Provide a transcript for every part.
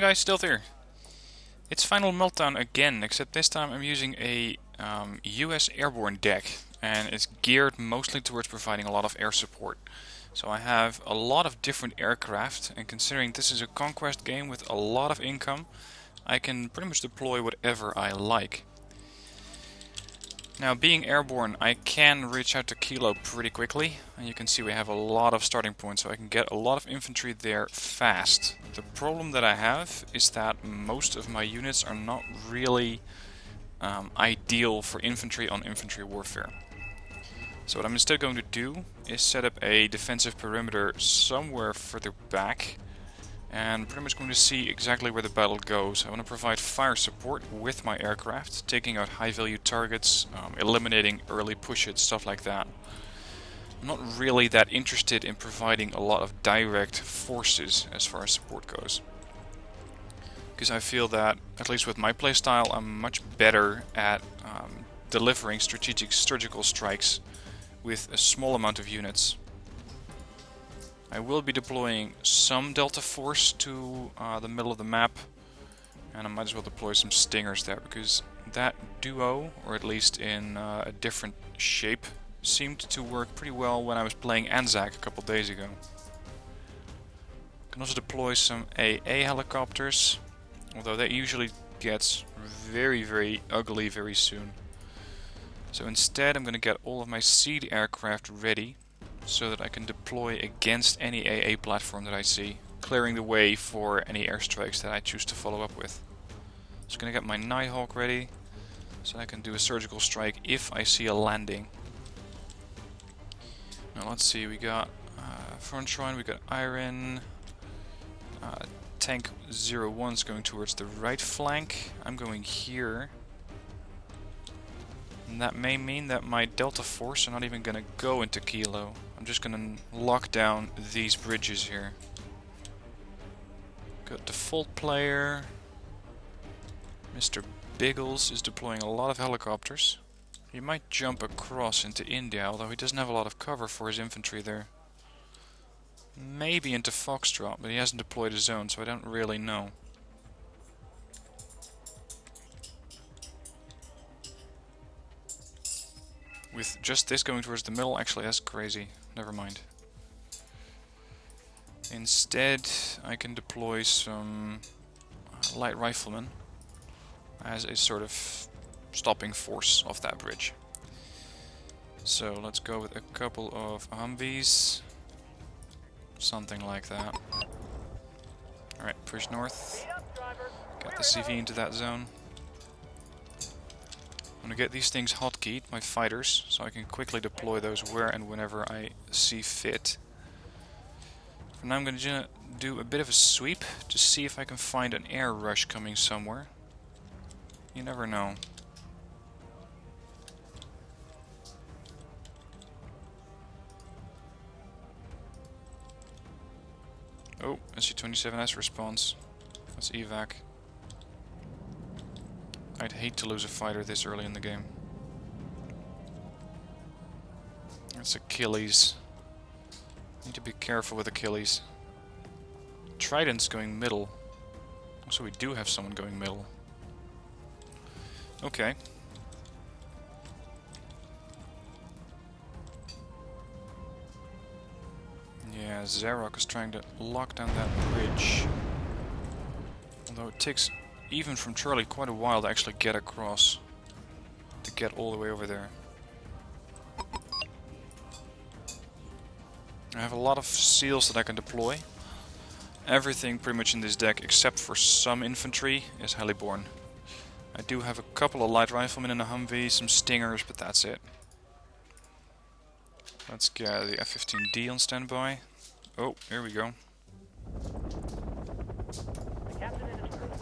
guys, still here. It's Final Meltdown again, except this time I'm using a US airborne deck, and it's geared mostly towards providing a lot of air support. So I have a lot of different aircraft, and considering this is a conquest game with a lot of income, I can pretty much deploy whatever I like. Now, being airborne, I can reach out to Kilo pretty quickly, and you can see we have a lot of starting points, so I can get a lot of infantry there fast. The problem that I have is that most of my units are not really ideal for infantry on infantry warfare. So what I'm instead going to do is set up a defensive perimeter somewhere further back, and pretty much going to see exactly where the battle goes. I want to provide fire support with my aircraft, taking out high value targets, eliminating early push-hits, stuff like that. I'm not really that interested in providing a lot of direct forces as far as support goes, because I feel that, at least with my playstyle, I'm much better at delivering strategic surgical strikes with a small amount of units. I will be deploying some Delta Force to the middle of the map, and I might as well deploy some Stingers there, because that duo, or at least in a different shape, seemed to work pretty well when I was playing Anzac a couple days ago. I can also deploy some AA helicopters, although that usually gets very ugly very soon. So instead I'm going to get all of my seed aircraft ready, so that I can deploy against any AA platform that I see, clearing the way for any airstrikes that I choose to follow up with. So I'm going to get my Nighthawk ready, so I can do a surgical strike if I see a landing. Now let's see, we got front shrine, we got Iron, Tank 01's going towards the right flank, I'm going here. And that may mean that my Delta Force are not even going to go into Kilo. I'm just going to lock down these bridges here. Got default player. Mr. Biggles is deploying a lot of helicopters. He might jump across into India, although he doesn't have a lot of cover for his infantry there. Maybe into Foxtrot, but he hasn't deployed a zone, so I don't really know. With just this going towards the middle, actually that's crazy. Never mind. Instead, I can deploy some light riflemen as a sort of stopping force off that bridge. So let's go with a couple of Humvees. Something like that. Alright, push north. Get the CV into that zone. I'm going to get these things hotkeyed, my fighters, so I can quickly deploy those where and whenever I see fit. For now I'm going to do a bit of a sweep to see if I can find an air rush coming somewhere. You never know. Oh, SC-27S response. That's evac. I'd hate to lose a fighter this early in the game. That's Achilles. Need to be careful with Achilles. Trident's going middle. So we do have someone going middle. Okay. Yeah, Zarok is trying to lock down that bridge. Although it takes, even from Charlie, quite a while to actually get across. To get all the way over there. I have a lot of seals that I can deploy. Everything pretty much in this deck, except for some infantry, is heliborne. I do have a couple of light riflemen in a Humvee, some Stingers, but that's it. Let's get the F-15D on standby. Oh, here we go.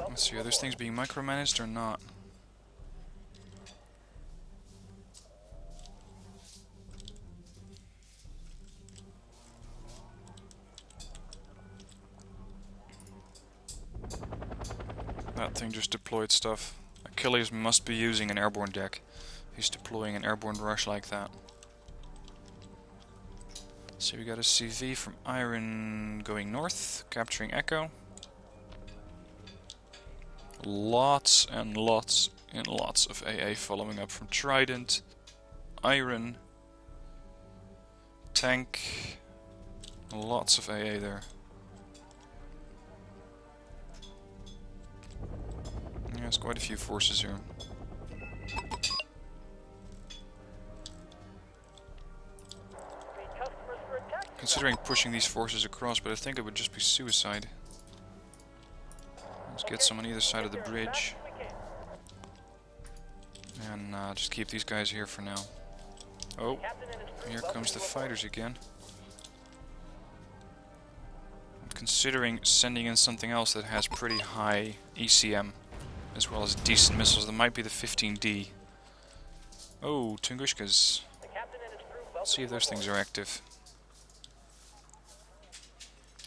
Let's see, are those things being micromanaged or not? That thing just deployed stuff. Achilles must be using an airborne deck. He's deploying an airborne rush like that. So we got a CV from Iron going north, capturing Echo. Lots and lots and lots of AA following up from Trident, Iron, Tank. Lots of AA there. Yeah, there's quite a few forces here. Considering pushing these forces across, but I think it would just be suicide. Let's get some on either side of the bridge. And just keep these guys here for now. Oh, here comes the fighters again. I'm considering sending in something else that has pretty high ECM, as well as decent missiles. That might be the 15D. Oh, Tungushkas. Let's see if those things are active.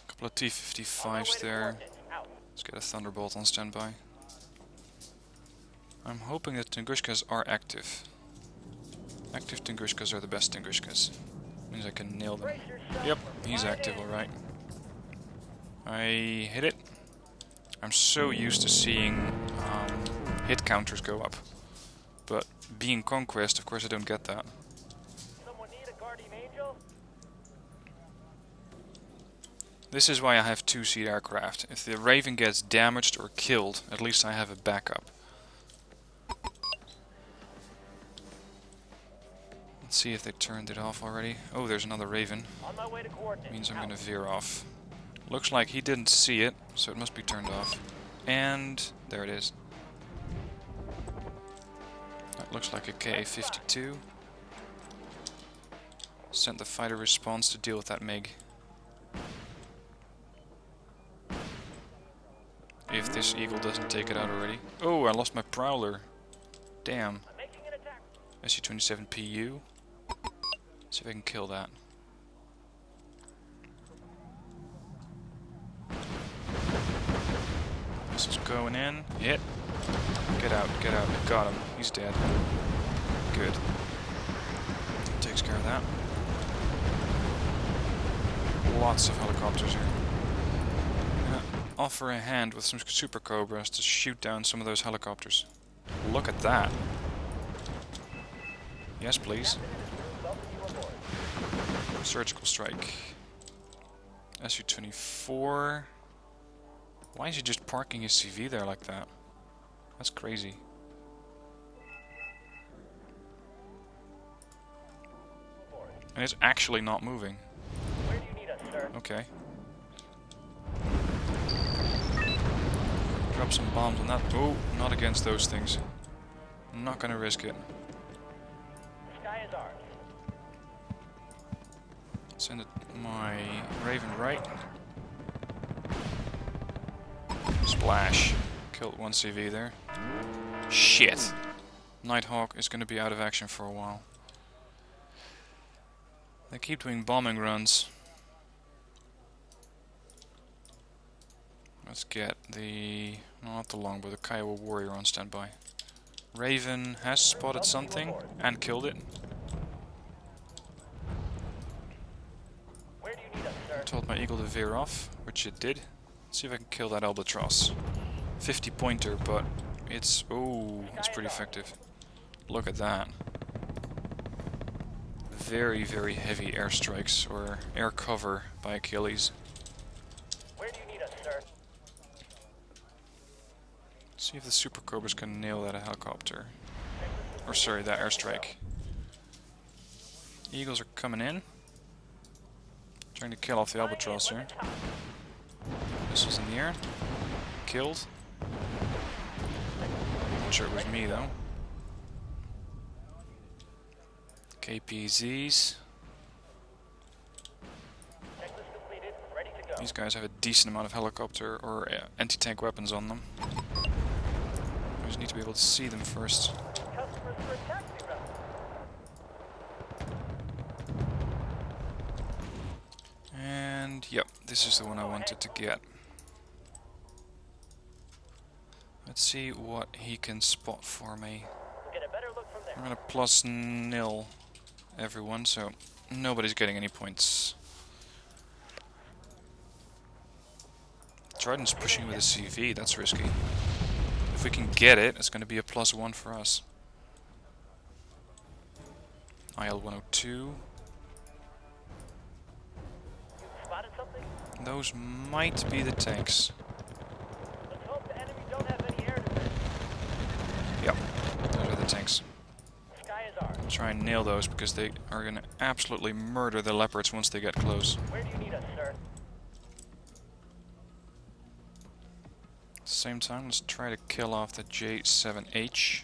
Couple of T-55s there. Let's get a Thunderbolt on standby. I'm hoping that Tungushkas are active. Active Tungushkas are the best Tungushkas. Means I can nail them. Yep, he's active, alright. I hit it. I'm so used to seeing hit counters go up. But being conquest, of course I don't get that. This is why I have two-seat aircraft. If the Raven gets damaged or killed, at least I have a backup. Let's see if they turned it off already. Oh, there's another Raven. Means I'm gonna veer off. Looks like he didn't see it, so it must be turned off. And there it is. That looks like a KA-52. Send the fighter response to deal with that MiG. If this Eagle doesn't take it out already. Oh, I lost my Prowler. Damn. SU-27PU. See if I can kill that. This is going in. Hit. Get out, get out. Got him. He's dead. Good. Takes care of that. Lots of helicopters here. Offer a hand with some Super Cobras to shoot down some of those helicopters. Look at that. Yes, please. Surgical strike. SU-24. Why is he just parking his CV there like that? That's crazy. And it's actually not moving. Okay. Drop some bombs on that. Oh, not against those things. I'm not gonna risk it. Send it my Raven right. Splash. Killed one CV there. Shit. Nighthawk is gonna be out of action for a while. They keep doing bombing runs. Let's get the... not the longbow, the Kiowa Warrior on standby. Raven has spotted something and killed it. I told my Eagle to veer off, which it did. Let's see if I can kill that Albatross. 50 pointer, but it's... oh, it's pretty effective. Look at that. Very, very heavy airstrikes, or air cover by Achilles. See if the Super Cobras can nail that helicopter. Or sorry, that airstrike. Eagles are coming in. Trying to kill off the Albatross here. Missiles in the air. Killed. Not sure it was me though. KPZs. These guys have a decent amount of helicopter or anti-tank weapons on them. I just need to be able to see them first. And yep, this is the one I wanted to get. Let's see what he can spot for me. I'm gonna plus nil everyone, so nobody's getting any points. Trident's pushing with a CV, that's risky. we can get it, it's going to be a +1 for us. IL-102. Spotted something? Those might be the tanks. Let's hope the enemy don't have any air defense. Yep, those are the tanks. Sky is ours. Try and nail those because they are going to absolutely murder the leopards once they get close. Where do you need us, sir? At the same time, let's try to kill off the J7H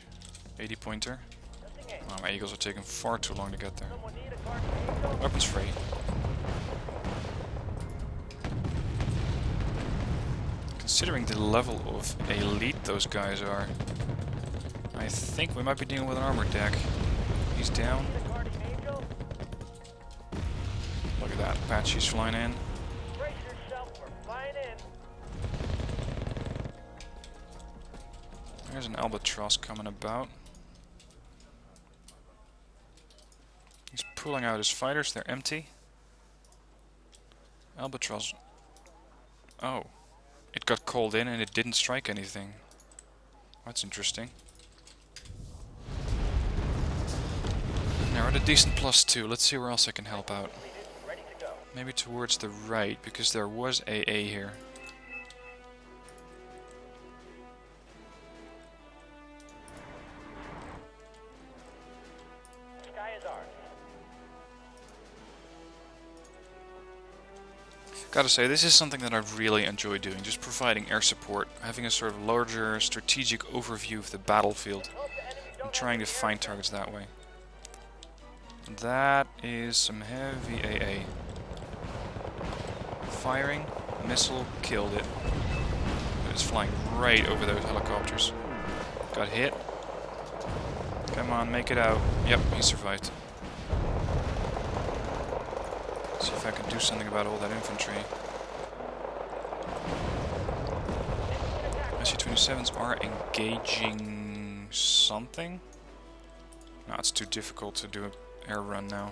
80 pointer. Nothing ain't. Oh, my eagles are taking far too long to get there. Someone need a guardian angel? Weapons free. Considering the level of elite those guys are, I think we might be dealing with an armored deck. He's down. Need a guardian angel? Look at that, Apache's flying in. Brace yourself, we're flying in. There's an albatross coming about. He's pulling out his fighters, they're empty. Albatross. Oh. It got called in and it didn't strike anything. That's interesting. Now we're at a decent +2. Let's see where else I can help out. Ready to go. Maybe towards the right, because there was AA here. Sky is ours. Gotta say, this is something that I really enjoy doing, just providing air support, having a sort of larger strategic overview of the battlefield, Hope the enemy don't and trying to find targets that way. That is some heavy AA. Firing, missile, killed it. It's flying right over those helicopters. Got hit. Come on, make it out. Yep, he survived. See if I can do something about all that infantry. SU-27s are engaging something. No, it's too difficult to do an air run now.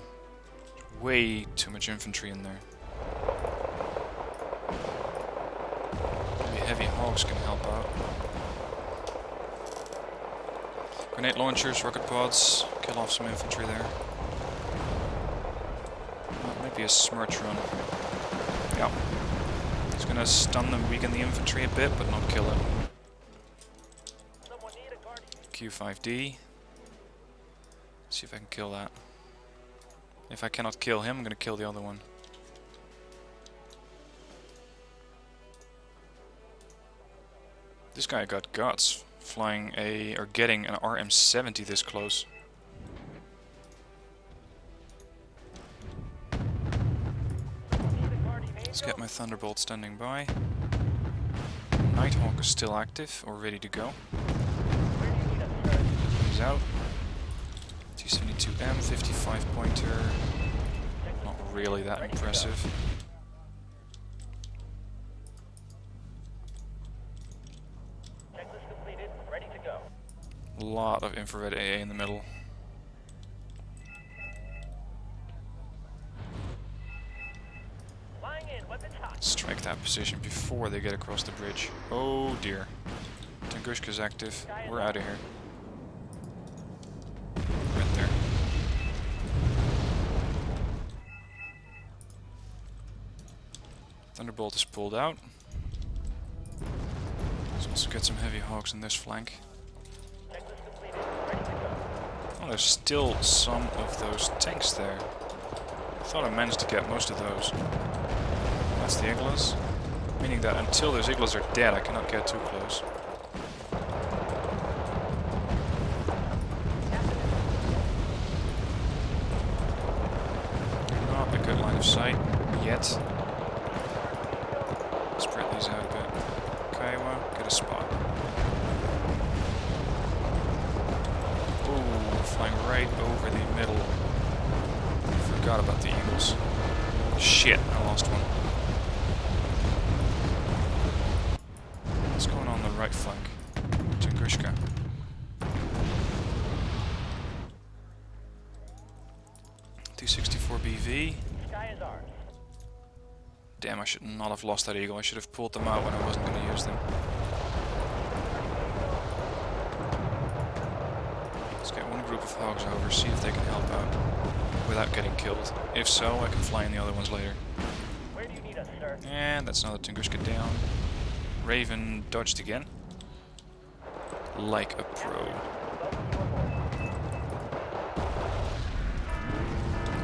There's way too much infantry in there. Maybe heavy hogs can help out. Grenade launchers, rocket pods, kill off some infantry there. Maybe a smirch run. Yeah. It's gonna stun them, weaken the infantry a bit, but not kill it. Someone need a guardian. Q5D. See if I can kill that. If I cannot kill him, I'm gonna kill the other one. This guy got guts, flying or getting an RM-70 this close. Need a guardian Let's angel? get my Thunderbolt standing by. Nighthawk is still active, or ready to go. Where do you need us, sir? He's out. T-72M, 55 pointer. Not really that impressive. Checklist completed. Ready to go. A lot of infrared AA in the middle. Flying in. Weapons hot. Strike that position before they get across the bridge. Oh dear. Tungushka's active. We're out of here. Right there. Thunderbolt is pulled out. Let's also get some heavy hogs on this flank. Checklist completed. Ready to go. Oh, there's still some of those tanks there. I thought I managed to get most of those. That's the Iglas. Meaning that until those Iglas are dead, I cannot get too close. Not a good line of sight yet. Spread these out a bit. Kiowa, get a spot. Ooh, flying right over the middle. Forgot about the Eagles. Shit, I lost one. What's going on the right flank? Tungushka. T-64BV. Sky is ours. Damn, I should not have lost that eagle. I should have pulled them out when I wasn't going to use them. group of hogs over, see if they can help out without getting killed. If so, I can fly in the other ones later. Where do you need us, sir? And that's another Tunguska down. Raven dodged again. Like a pro.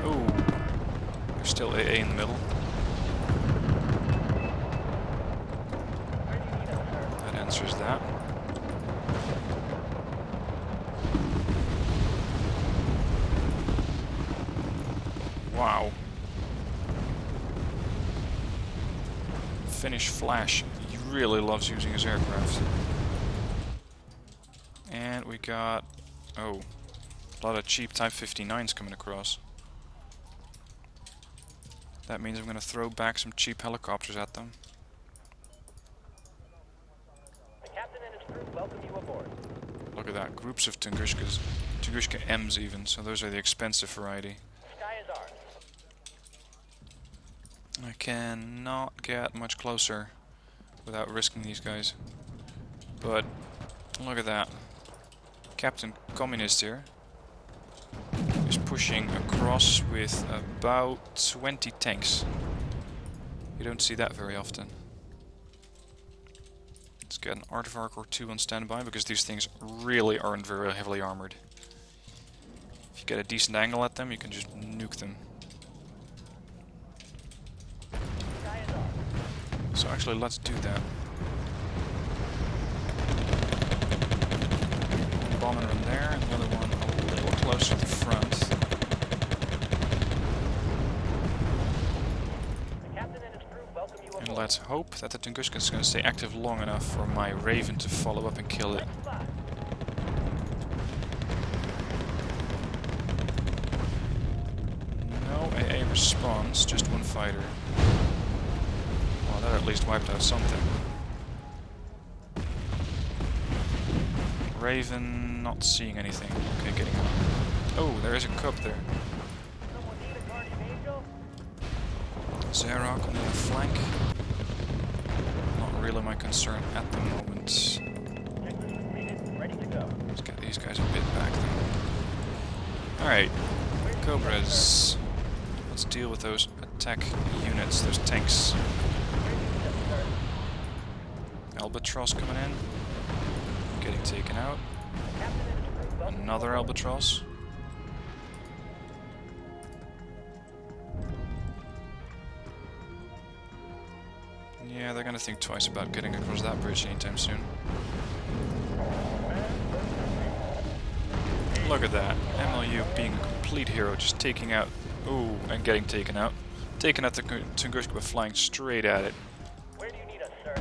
Oh, there's still AA in the middle. Where do you need us, sir? That answers that. Wow. Finnish Flash, he really loves using his aircraft. And we got, oh, a lot of cheap Type 59s coming across. That means I'm going to throw back some cheap helicopters at them. The captain and his crew welcome you aboard. Look at that, groups of Tungushkas. Tungushka M's even, so those are the expensive variety. Sky is ours. I cannot get much closer without risking these guys. But look at that. Captain Communist here is pushing across with about 20 tanks. You don't see that very often. Let's get an Aardvark or two on standby because these things really aren't very heavily armored. If you get a decent angle at them, you can just nuke them. Sky is ours. So actually, let's do that. One bomber in there, and the other one a little closer to the front. The captain and his crew welcome you aboard. And let's hope that the Tunguska is going to stay active long enough for my Raven to follow up and kill it. Spot. No AA response, just one fighter. Well, that at least wiped out something. Raven not seeing anything. Okay, getting out. Oh, there is a cub there. Someone need a guardian angel? Zarok on the other flank. Not really my concern at the moment. Checklist completed. Ready to go. Let's get these guys a bit back though. Alright, Cobras. Let's deal with those attack units, those tanks. Where do you need us, sir? Albatross coming in. Getting taken out. The captain and his crew welcome you Another aboard. Albatross. Yeah, they're gonna think twice about getting across that bridge anytime soon. Look at that. MLU being a complete hero, just taking out... Ooh, and getting taken out. Taking out the Tunguska by flying straight at it. Where do you need us, sir?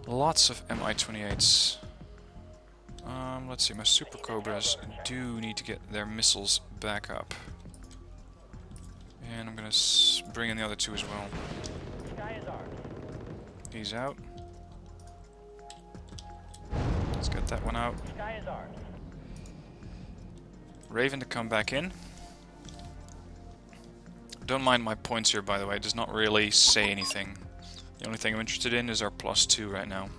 Lots of Mi-28s. Let's see, my Super Cobras do need to get their missiles back up. And I'm gonna bring in the other two as well. Sky is ours. He's out. Let's get that one out. Sky is ours. Raven to come back in. Don't mind my points here, by the way. It does not really say anything. The only thing I'm interested in is our +2 right now.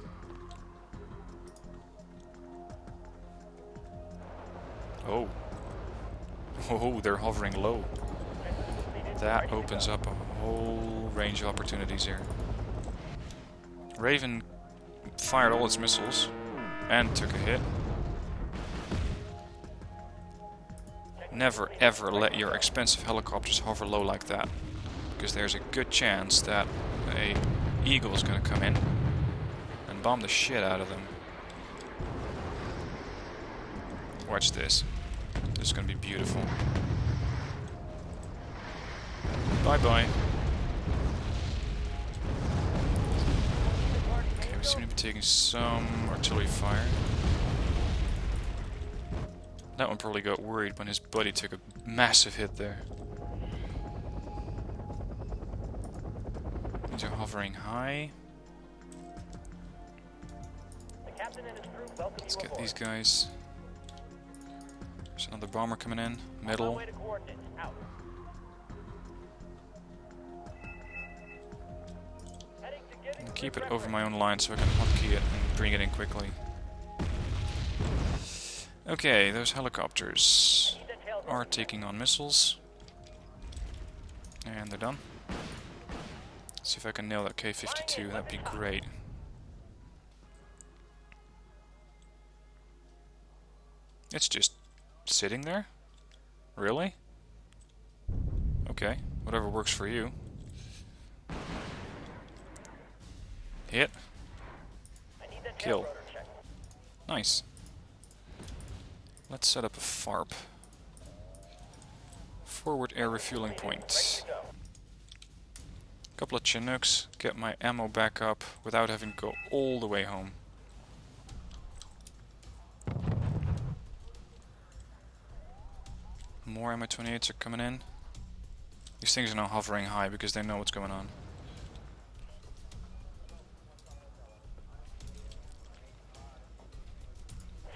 Oh. Oh, they're hovering low. Checklist completed. That Ready to opens go. up a whole range of opportunities here. Raven fired all its missiles and took a hit. Never ever let your expensive helicopters hover low like that, because there's a good chance that a eagle is going to come in and bomb the shit out of them. Watch this. This is going to be beautiful. Bye bye. Okay, we seem to be taking some artillery fire. That one probably got worried when his buddy took a massive hit there. These are hovering high. The captain and his crew welcome Let's you get aboard. these guys. There's another bomber coming in. On my Middle. way to coordinates. Out. Heading to getting Keep it over my own line so I can hotkey it and bring it in quickly. Okay, those helicopters Need the tail are taking on missiles. And they're done. See if I can nail that K-52, that'd be great. It's just sitting there? Really? Okay, whatever works for you. Hit. I need that Kill. tail rotor check. Nice. Let's set up a FARP. Forward air refueling point. Ready to go. Couple of Chinooks, get my ammo back up without having to go all the way home. More Mi-28s are coming in. These things are now hovering high because they know what's going on.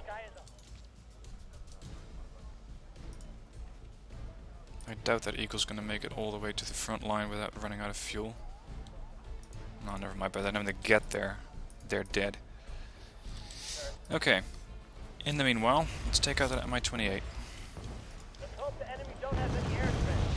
Sky is up. I doubt that Eagle's gonna make it all the way to the front line without running out of fuel. No, never mind. By the time they get there, they're dead. Okay. In the meanwhile, let's take out that Mi-28. Let's hope the enemy don't have any air defense.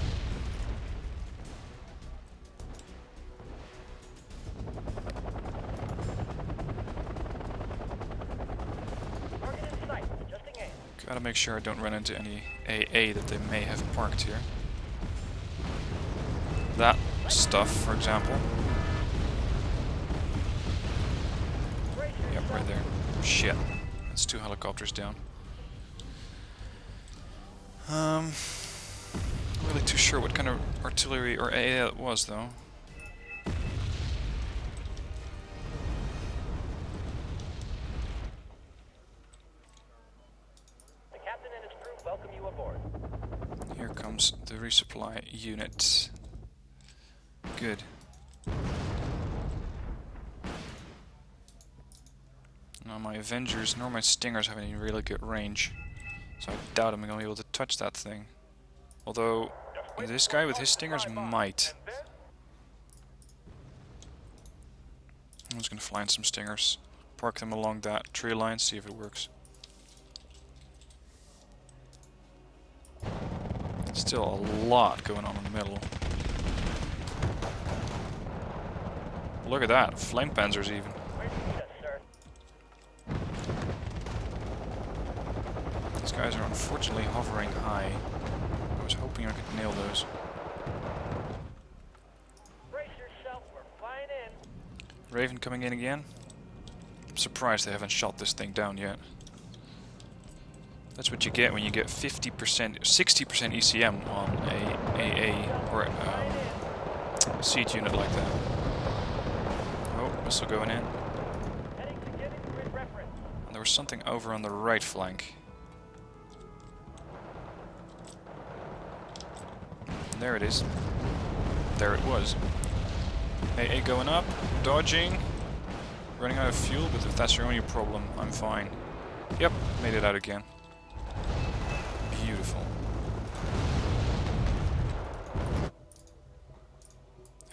Target in sight. Adjusting aim. Gotta make sure I don't run into any AA that they may have parked here. That stuff, for example. Brace Yep, yourself. right there. Shit. That's 2 helicopters down. Not really too sure what kind of artillery or AA it was, though. The captain and his crew welcome you aboard. Here comes the resupply unit. Good. Now my Avengers nor my Stingers have any really good range, so I doubt I'm going to be able to touch that thing. Although, this guy with his Stingers might. I'm just going to fly in some Stingers, park them along that tree line, see if it works. Still a lot going on in the middle. Look at that, flame panzers even. Where do you need us, sir? These guys are unfortunately hovering high. I was hoping I could nail those. Brace yourself. We're flying in. Raven coming in again. I'm surprised they haven't shot this thing down yet. That's what you get when you get 50%, 60% ECM on a AA or a siege unit like that. Oh, missile going in. Heading to get in grid reference. And there was something over on the right flank. And there it is. There it was. AA going up, dodging, running out of fuel, but if that's your only problem, I'm fine. Yep, made it out again. Beautiful.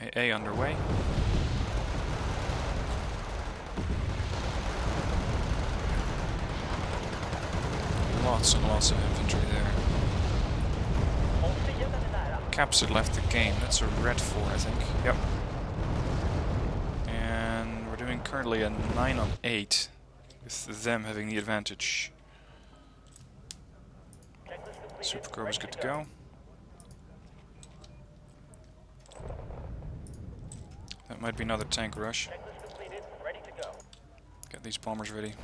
AA underway. Lots and lots of infantry there. Capsid left the game. That's a red 4, I think. Yep. And we're doing currently a 9 on 8, with them having the advantage. Supercorp is good to go. That might be another tank rush. Checklist completed. Ready to go. Get these bombers ready.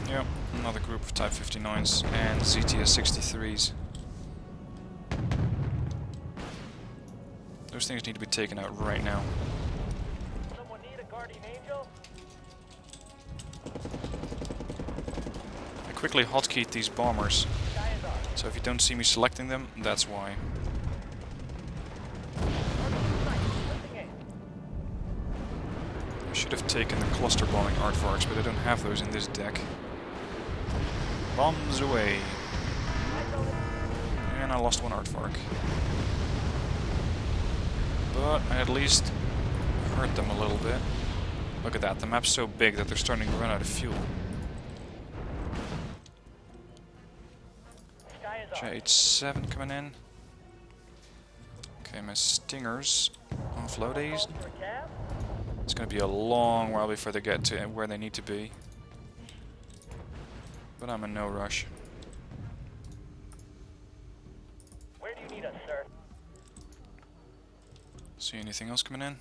Yep, another group of Type 59s and ZTS 63s. Those things need to be taken out right now. Someone need a guardian angel? I quickly hotkeyed these bombers, Sky is ours. so if you don't see me selecting them, that's why. Target in sight. Adjusting aim. I should have taken the cluster bombing aardvarks, but I don't have those in this deck. Bombs away. And I lost one aardvark. But I at least hurt them a little bit. Look at that, the map's so big that they're starting to run out of fuel. J87 coming in. Okay, my stingers on floaties. For a cab? It's going to be a long while before they get to where they need to be. But I'm in no rush. Where do you need us, sir? See anything else coming in?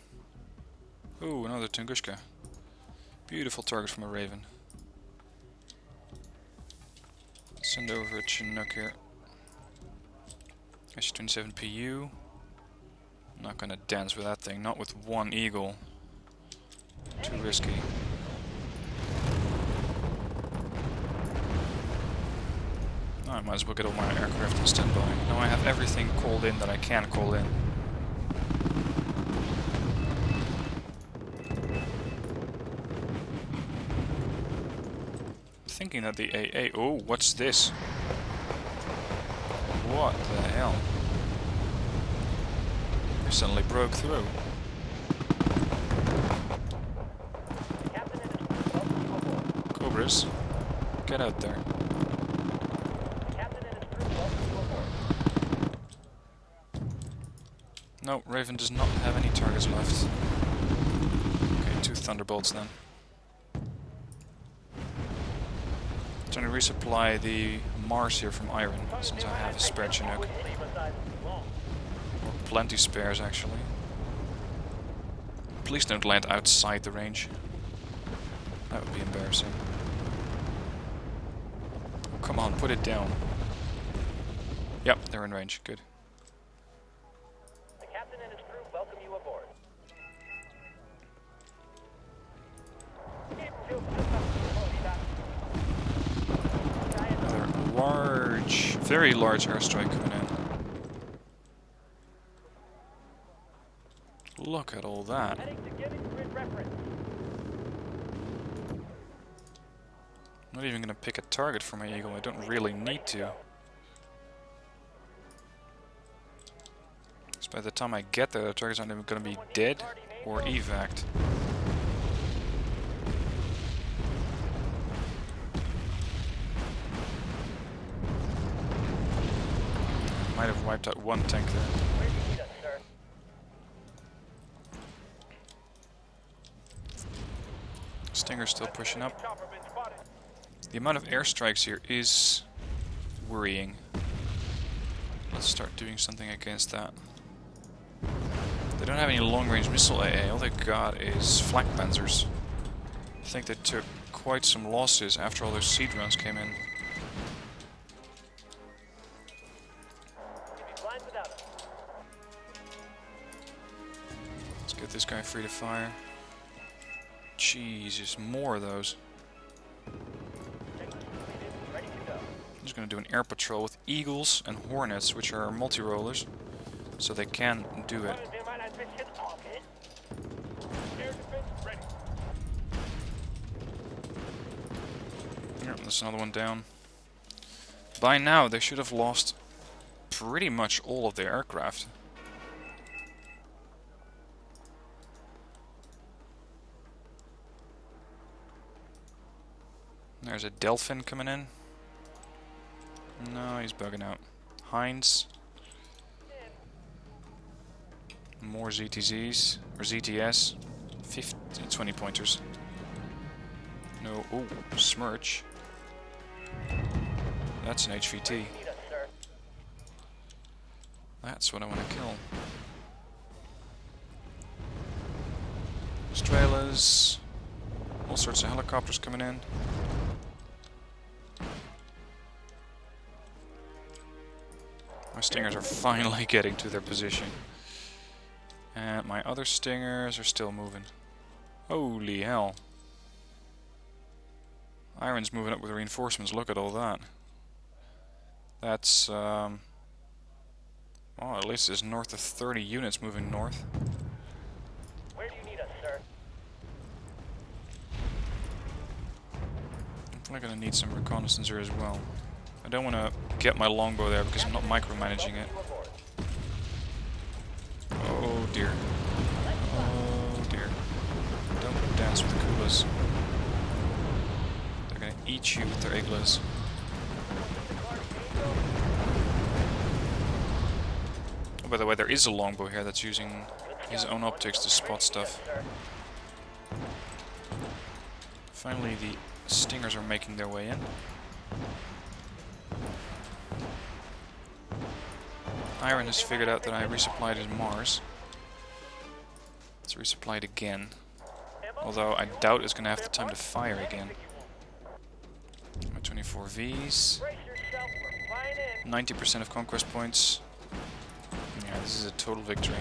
Ooh, another Tunguska. Beautiful target from a Raven. Send over a Chinook here. SU-27 PU. Not gonna dance with that thing, not with one eagle. Too risky. Oh, I might as well get all my aircraft on standby. Now I have everything called in that I can call in. Thinking that the AA... Oh, what's this? What the hell? They suddenly broke through. Captain and his crew welcome you aboard. Cobras, get out there. Captain and his crew welcome you aboard. No, Raven does not have any targets left. Okay, 2 Thunderbolts then. Trying to resupply the Mars here from Iron, since I have a spare Chinook. Or plenty spares, actually. Please don't land outside the range. That would be embarrassing. Oh, come on, put it down. Yep, they're in range. Good. The captain and his crew welcome you aboard. Another large, very large airstrike coming in. Look at all that. Heading to giving grid reference. I'm not even going to pick a target for my Eagle. I don't really need to. Because by the time I get there, the targets aren't even going to be dead or evac'd. Might have wiped out one tank there. Where do you need us, sir? Stinger's still pushing up. The amount of airstrikes here is worrying. Let's start doing something against that. They don't have any long-range missile AA. All they got is flak panzers. I think they took quite some losses after all those seed runs came in. You'd be blind without us. Let's get this guy free to fire. Jesus, more of those. Ready to go. I'm just going to do an air patrol with Eagles and Hornets, which are multi-rollers, so they can do it. Air defense ready. Yep, there's another one down. By now, they should have lost pretty much all of their aircraft. There's a Delphin coming in. No, he's bugging out. Heinz. More ZTZs, or ZTS. 20 pointers. No, oh, Smirch. That's an HVT. Need us, sir. That's what I want to kill. Strelas. All sorts of helicopters coming in. My Stingers are finally getting to their position. And my other Stingers are still moving. Holy hell. Iron's moving up with reinforcements, look at all that. That's, well, at least there's north of 30 units moving north. Where do you need us, sir? I'm probably going to need some reconnaissance here as well. I don't want to get my longbow there because I'm not micromanaging it. Oh dear. Oh dear. Don't dance with the Kulas. They're going to eat you with their Iglas. Oh, by the way, there is a longbow here that's using his own optics to spot stuff. Finally, the stingers are making their way in. Iron has figured out that I resupplied his Mars. Let's resupply it again. Although I doubt it's going to have the time to fire again. My 24 Vs. 90% of conquest points. Yeah, this is a total victory.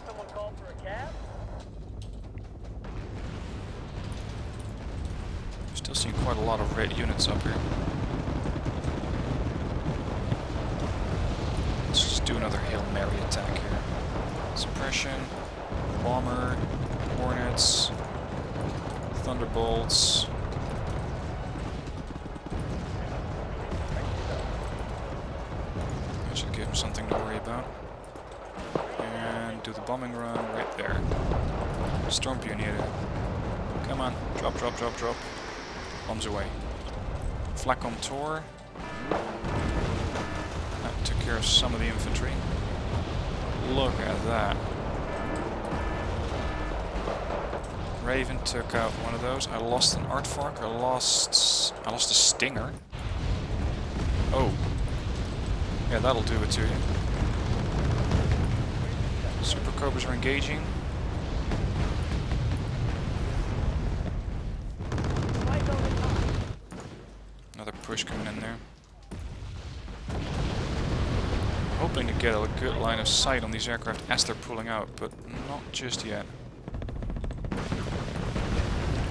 Someone called for a cab? Still seeing quite a lot of red units up here. Let's just do another Hail Mary attack here. Suppression, Bomber, Hornets, Thunderbolts. That should give him something to worry about. And do the bombing run right there. Storm Pioneer. Come on, drop, drop, drop, drop. Bombs away. Flacom Tor. That took care of some of the infantry. Look at that. Raven took out one of those. I lost an Aardvark. I lost a Stinger. Oh. Yeah, that'll do it to you. Super Cobras are engaging. Another push coming in there. Hoping to get a good line of sight on these aircraft as they're pulling out, but not just yet.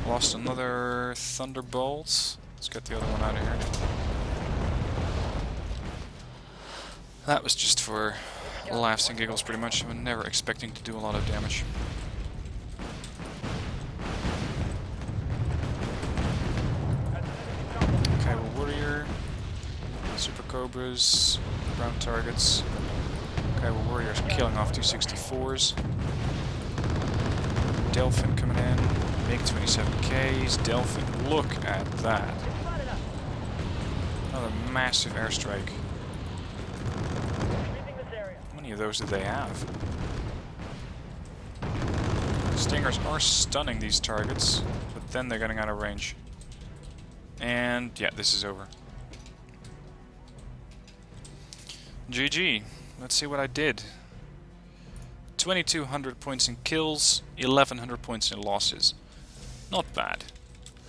Lost another Thunderbolt. Let's get the other one out of here. That was just for laughs and giggles pretty much. I'm never expecting to do a lot of damage. Okay, well, Warrior, Super Cobras, ground targets. Okay, well, Warrior's killing off 264s. Delphin coming in, MiG-27Ks, Delphin, look at that. Another massive airstrike. How many of those did they have? Stingers are stunning these targets, but then they're getting out of range. And yeah, this is over. GG. Let's see what I did. 2200 points in kills, 1100 points in losses. Not bad.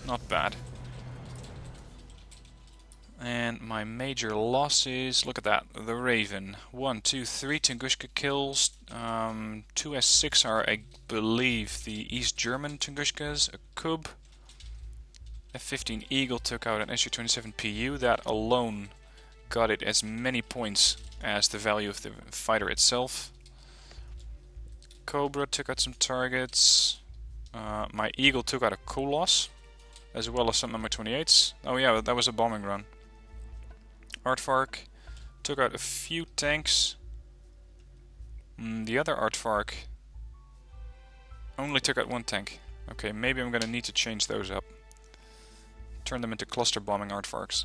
Not bad. And my major losses, look at that. The Raven. 1, 2, 3 Tunguska kills. 2 S6 are, I believe, the East German Tunguskas. A Kub. F-15 Eagle took out an Su-27 PU. That alone got it as many points as the value of the fighter itself. Cobra took out some targets. My Eagle took out a Kolos, as well as some Mi-28s. Oh yeah, that was a bombing run. Aardvark took out a few tanks. The other Aardvark only took out one tank. Okay, maybe I'm gonna need to change those up. Turn them into cluster bombing Aardvarks.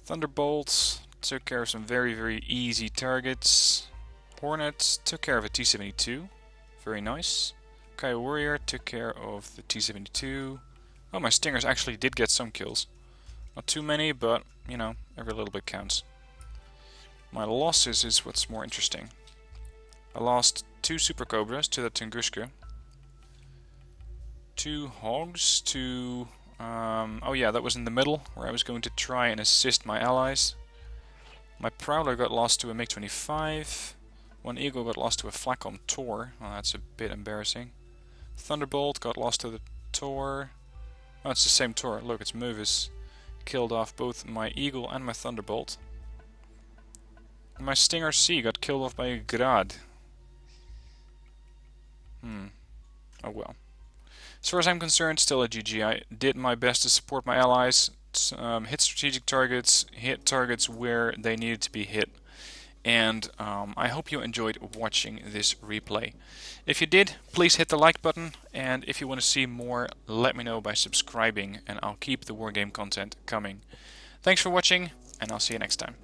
Thunderbolts took care of some very, very easy targets. Hornet took care of a T-72. Very nice. Okay, Warrior took care of the T-72. Oh, my Stingers actually did get some kills. Not too many, but, you know, every little bit counts. My losses is what's more interesting. I lost 2 Super Cobras to the Tunguska. 2 Hogs to... oh yeah, that was in the middle, where I was going to try and assist my allies. My Prowler got lost to a MiG-25. 1 Eagle got lost to a Flacom Tor. Well, that's a bit embarrassing. Thunderbolt got lost to the Tor. Oh, it's the same Tor. Look, it's Movis. Killed off both my Eagle and my Thunderbolt. And my Stinger C got killed off by a Grad. Oh well. As far as I'm concerned, still a GG. I did my best to support my allies, hit strategic targets, hit targets where they needed to be hit. And I hope you enjoyed watching this replay. If you did, please hit the like button, and if you want to see more, let me know by subscribing, and I'll keep the Wargame content coming. Thanks for watching, and I'll see you next time.